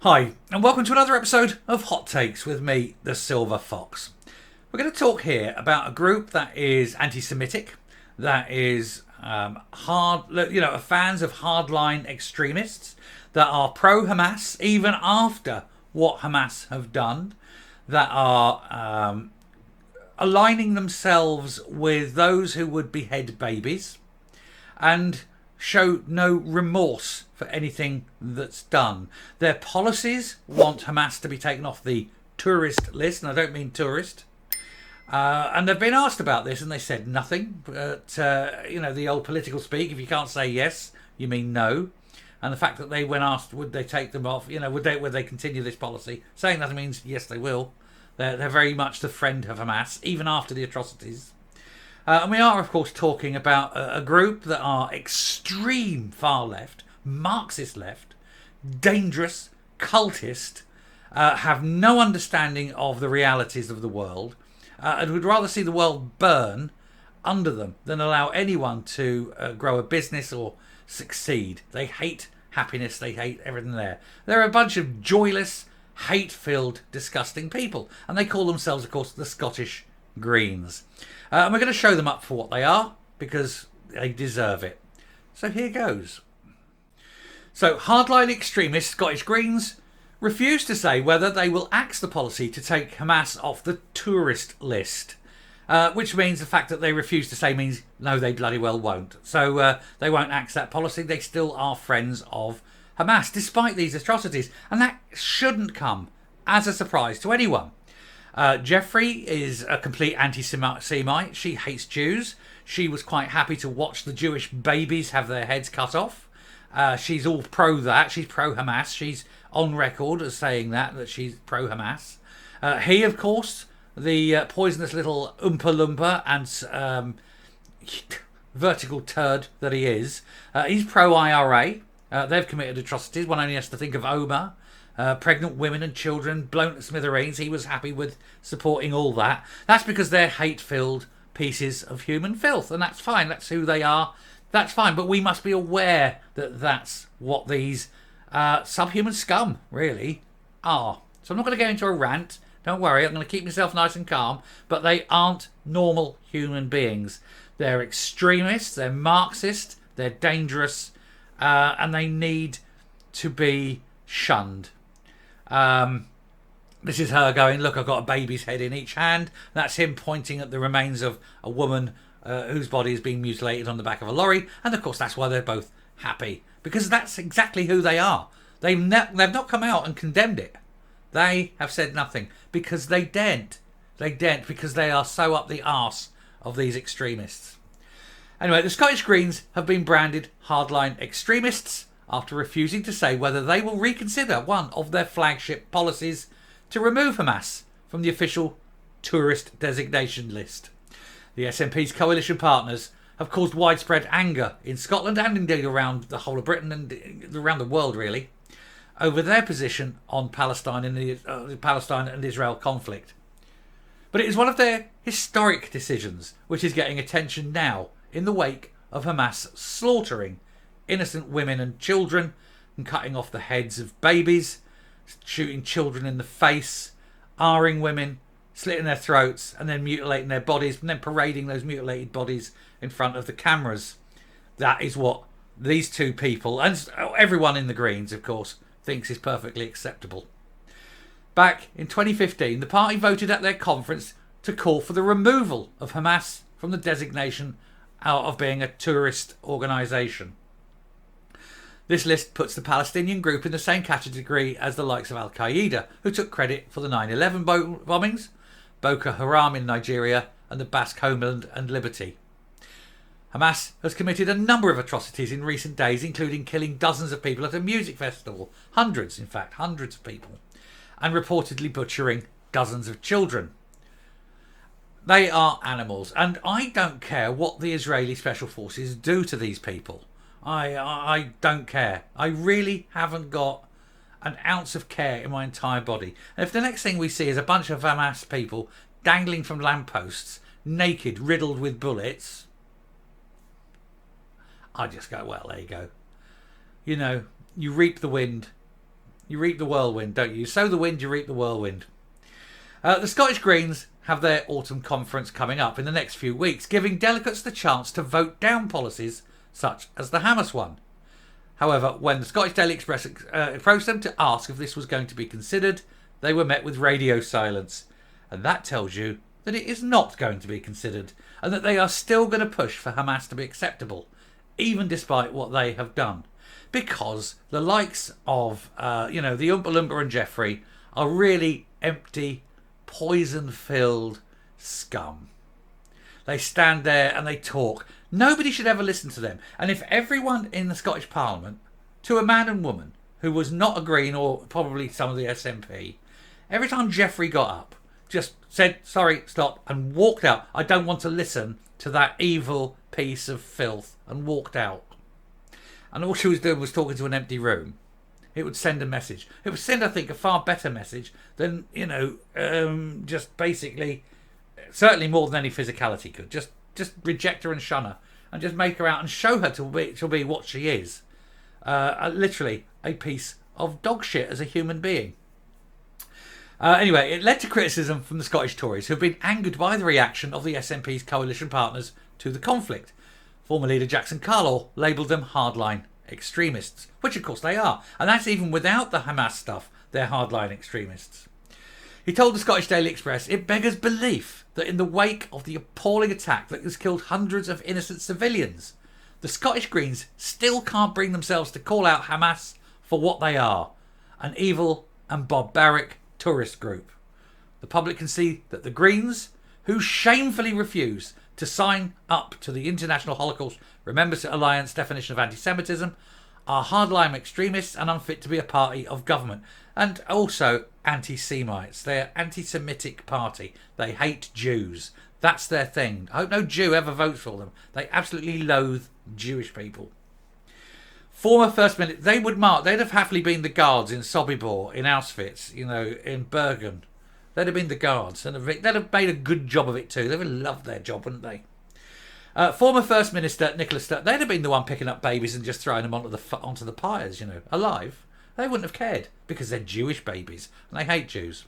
Hi, and welcome to another episode of Hot Takes with me, the Silver Fox. We're going to talk here about a group that is anti-Semitic, that is fans of hardline extremists, that are pro-Hamas even after what Hamas have done, that are aligning themselves with those who would behead babies, and show no remorse for anything that's done. Their policies want Hamas to be taken off the tourist list, and I don't mean tourist. And they've been asked about this, and they said nothing. But the old political speak: if you can't say yes, you mean no. And the fact that they, when asked, would they take them off? Would they continue this policy? Saying nothing means yes, they will. They're very much the friend of Hamas, even after the atrocities. And we are, of course, talking about a group that are extreme far left, Marxist left, dangerous, cultist, have no understanding of the realities of the world, and would rather see the world burn under them than allow anyone to grow a business or succeed. They hate happiness, they hate everything there. They're a bunch of joyless, hate-filled, disgusting people, and they call themselves, of course, the Scottish Greens. And we're going to show them up for what they are, because they deserve it. So here goes. So, hardline extremist Scottish Greens refuse to say whether they will axe the policy to take Hamas off the tourist list. Which means the fact that they refuse to say means no, they bloody well won't. So they won't axe that policy. They still are friends of Hamas, despite these atrocities. And that shouldn't come as a surprise to anyone. Jeffrey is a complete anti-Semite. She hates Jews. She was quite happy to watch the Jewish babies have their heads cut off. She's all pro that. She's pro-Hamas. She's on record as saying that she's pro-Hamas. He, of course, the poisonous little Oompa Loompa and vertical turd that he is, he's pro-IRA. They've committed atrocities. One only has to think of Omar. Pregnant women and children blown to smithereens. He was happy with supporting all that. That's because they're hate-filled pieces of human filth, and that's fine. That's who they are. That's fine. But we must be aware that that's what these subhuman scum really are. So I'm not going to go into a rant. Don't worry. I'm going to keep myself nice and calm. But they aren't normal human beings. They're extremists. They're Marxist. They're dangerous, and they need to be shunned. This is her going, look, I've got a baby's head in each hand. That's him pointing at the remains of a woman whose body is being mutilated on the back of a lorry. And of course, that's why they're both happy, because that's exactly who they are. They've not come out and condemned it. They have said nothing because they daren't. They daren't because they are so up the arse of these extremists. Anyway, the Scottish Greens have been branded hardline extremists after refusing to say whether they will reconsider one of their flagship policies to remove Hamas from the official tourist designation list. The SNP's coalition partners have caused widespread anger in Scotland and indeed around the whole of Britain and around the world really over their position on Palestine and the Palestine and Israel conflict. But it is one of their historic decisions which is getting attention now in the wake of Hamas slaughtering innocent women and children and cutting off the heads of babies, shooting children in the face, R-ing women, slitting their throats and then mutilating their bodies and then parading those mutilated bodies in front of the cameras. That is what these two people, and everyone in the Greens of course, thinks is perfectly acceptable. Back in 2015, the party voted at their conference to call for the removal of Hamas from the designation out of being a tourist organisation. This list puts the Palestinian group in the same category as the likes of Al-Qaeda, who took credit for the 9/11 bombings, Boko Haram in Nigeria, and the Basque Homeland and Liberty. Hamas has committed a number of atrocities in recent days, including killing dozens of people at a music festival, hundreds of people, and reportedly butchering dozens of children. They are animals, and I don't care what the Israeli Special Forces do to these people. I don't care. I really haven't got an ounce of care in my entire body. And if the next thing we see is a bunch of Hamas people dangling from lampposts, naked, riddled with bullets, I just go, well, there you go. You know, you reap the wind You reap the whirlwind, don't you? You sow the wind, you reap the whirlwind. The Scottish Greens have their autumn conference coming up in the next few weeks, giving delegates the chance to vote down policies such as the Hamas one. However, when the Scottish Daily Express approached them to ask if this was going to be considered, they were met with radio silence. And that tells you that it is not going to be considered, and that they are still going to push for Hamas to be acceptable, even despite what they have done. Because the likes of, the Oompa Loompa and Jeffrey are really empty, poison-filled scum. They stand there and they talk. Nobody should ever listen to them. And if everyone in the Scottish Parliament, to a man and woman who was not a Green or probably some of the SNP, every time Jeffrey got up, just said, sorry, stop, and walked out. I don't want to listen to that evil piece of filth, and walked out. And all she was doing was talking to an empty room. It would send a message. It would send, I think, a far better message than, just basically, certainly more than any physicality could. Just reject her and shun her, and just make her out and show her to be what she is. Literally a piece of dog shit as a human being. Anyway, it led to criticism from the Scottish Tories, who have been angered by the reaction of the SNP's coalition partners to the conflict. Former leader Jackson Carlaw labelled them hardline extremists, which of course they are, and that's even without the Hamas stuff. They're hardline extremists. He told the Scottish Daily Express it beggars belief that in the wake of the appalling attack that has killed hundreds of innocent civilians, the Scottish Greens still can't bring themselves to call out Hamas for what they are, an evil and barbaric tourist group. The public can see that the Greens, who shamefully refuse to sign up to the International Holocaust Remembrance Alliance definition of anti-Semitism, are hardline extremists and unfit to be a party of government, and also anti-Semites. They're anti-Semitic party. They hate Jews. That's their thing. I hope no Jew ever votes for them. They absolutely loathe Jewish people. Former First Minister, they'd have happily been the guards in Sobibor, in Auschwitz, in Bergen. They'd have been the guards, and they'd have made a good job of it too. They would have loved their job, wouldn't they? Former First Minister Nicola Sturgeon, they'd have been the one picking up babies and just throwing them onto the pyres, alive. They wouldn't have cared, because they're Jewish babies, and they hate Jews.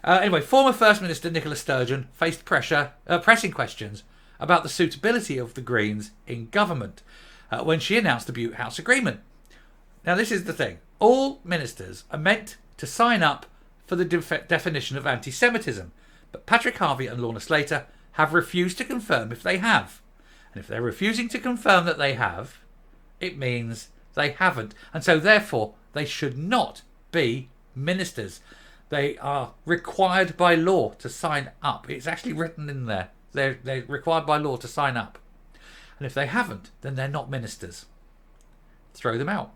Anyway, former First Minister Nicola Sturgeon faced pressing questions about the suitability of the Greens in government when she announced the Butte House Agreement. Now, this is the thing. All ministers are meant to sign up for the definition of anti-Semitism, but Patrick Harvey and Lorna Slater have refused to confirm if they have. And if they're refusing to confirm that they have, it means they haven't. And so, therefore, they should not be ministers. They are required by law to sign up. It's actually written in there. They're required by law to sign up. And if they haven't, then they're not ministers. Throw them out.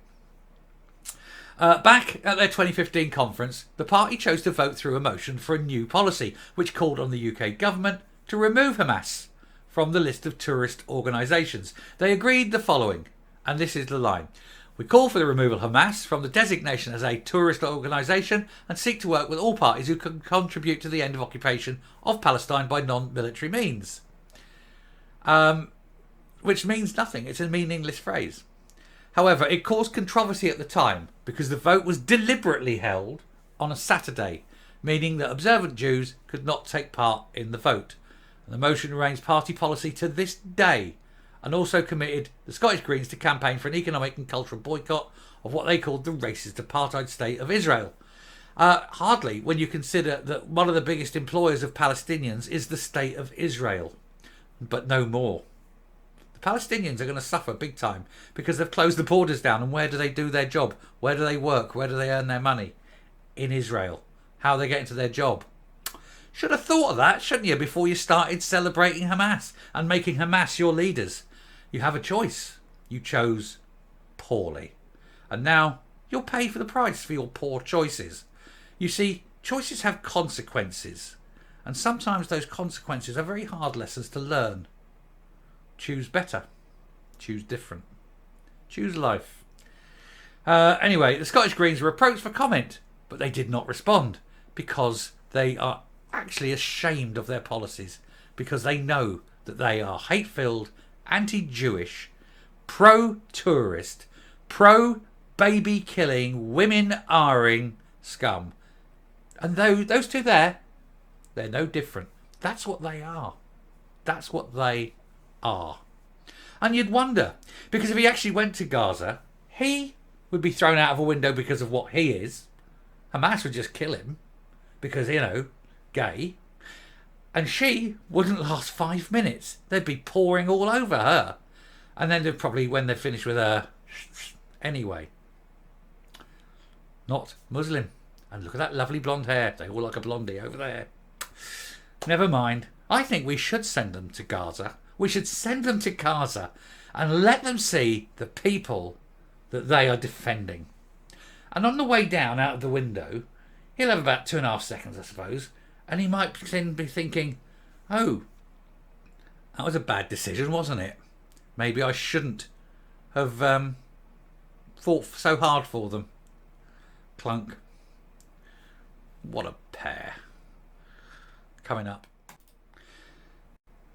Back at their 2015 conference, the party chose to vote through a motion for a new policy, which called on the UK government to remove Hamas from the list of tourist organisations. They agreed the following, and this is the line. We call for the removal of Hamas from the designation as a tourist organisation and seek to work with all parties who can contribute to the end of occupation of Palestine by non-military means. Which means nothing. It's a meaningless phrase. However, it caused controversy at the time because the vote was deliberately held on a Saturday, meaning that observant Jews could not take part in the vote. And the motion remains party policy to this day, and also committed the Scottish Greens to campaign for an economic and cultural boycott of what they called the racist apartheid state of Israel. Hardly when you consider that one of the biggest employers of Palestinians is the state of Israel, but no more. The Palestinians are going to suffer big time because they've closed the borders down, and where do they do their job? Where do they work? Where do they earn their money? In Israel. How are they getting to their job? Should have thought of that, shouldn't you, before you started celebrating Hamas and making Hamas your leaders. You have a choice. You chose poorly. And now you'll pay for the price for your poor choices. You see, choices have consequences. And sometimes those consequences are very hard lessons to learn. Choose better. Choose different. Choose life. Anyway, the Scottish Greens were approached for comment, but they did not respond because they are actually ashamed of their policies, because they know that they are hate-filled, anti-Jewish, pro-tourist, baby-killing, women-arring scum. And those two there, they're no different. That's what they are. That's what they are. And you'd wonder, because if he actually went to Gaza, he would be thrown out of a window because of what he is. Hamas would just kill him because, gay. And she wouldn't last 5 minutes. They'd be pouring all over her. And then they'd probably, when they're finished with her, anyway. Not Muslim. And look at that lovely blonde hair. They all like a blondie over there. Never mind. I think we should send them to Gaza. We should send them to Gaza and let them see the people that they are defending. And on the way down out of the window, he'll have about 2.5 seconds, I suppose, and he might then be thinking, oh, that was a bad decision, wasn't it? Maybe I shouldn't have fought so hard for them. Clunk. What a pair. Coming up.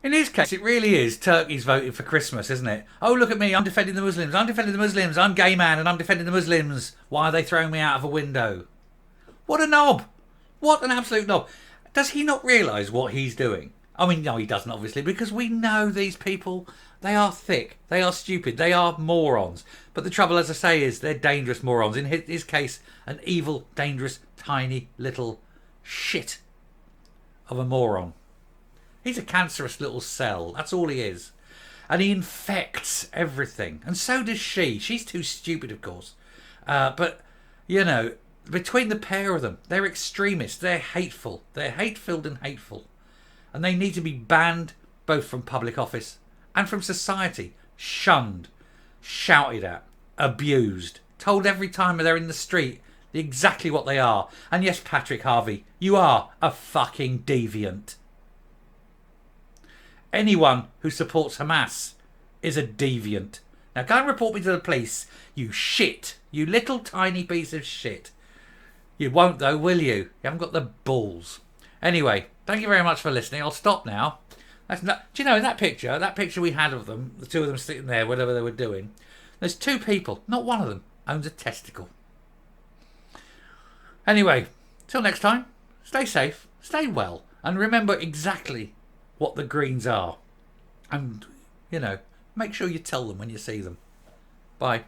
In his case, it really is turkeys voting for Christmas, isn't it? Oh, look at me, I'm defending the Muslims, I'm defending the Muslims, I'm gay man and I'm defending the Muslims. Why are they throwing me out of a window? What a knob. What an absolute knob. Does he not realise what he's doing? I mean, no, he doesn't, obviously, because we know these people, they are thick, they are stupid, they are morons. But the trouble, as I say, is they're dangerous morons. In his case, an evil, dangerous, tiny little shit of a moron. He's a cancerous little cell. That's all he is. And he infects everything. And so does she. She's too stupid, of course. But, between the pair of them, they're extremists. They're hateful. They're hate-filled and hateful. And they need to be banned both from public office and from society. Shunned. Shouted at. Abused. Told every time they're in the street exactly what they are. And yes, Patrick Harvey, you are a fucking deviant. Anyone who supports Hamas is a deviant. Now go and report me to the police, you shit. You little tiny piece of shit. You won't though, will you? You haven't got the balls. Anyway, thank you very much for listening. I'll stop now. Do you know, in that picture we had of them, the two of them sitting there, whatever they were doing, there's two people. Not one of them owns a testicle. Anyway, till next time, stay safe, stay well, and remember exactly what the Greens are. And, make sure you tell them when you see them. Bye.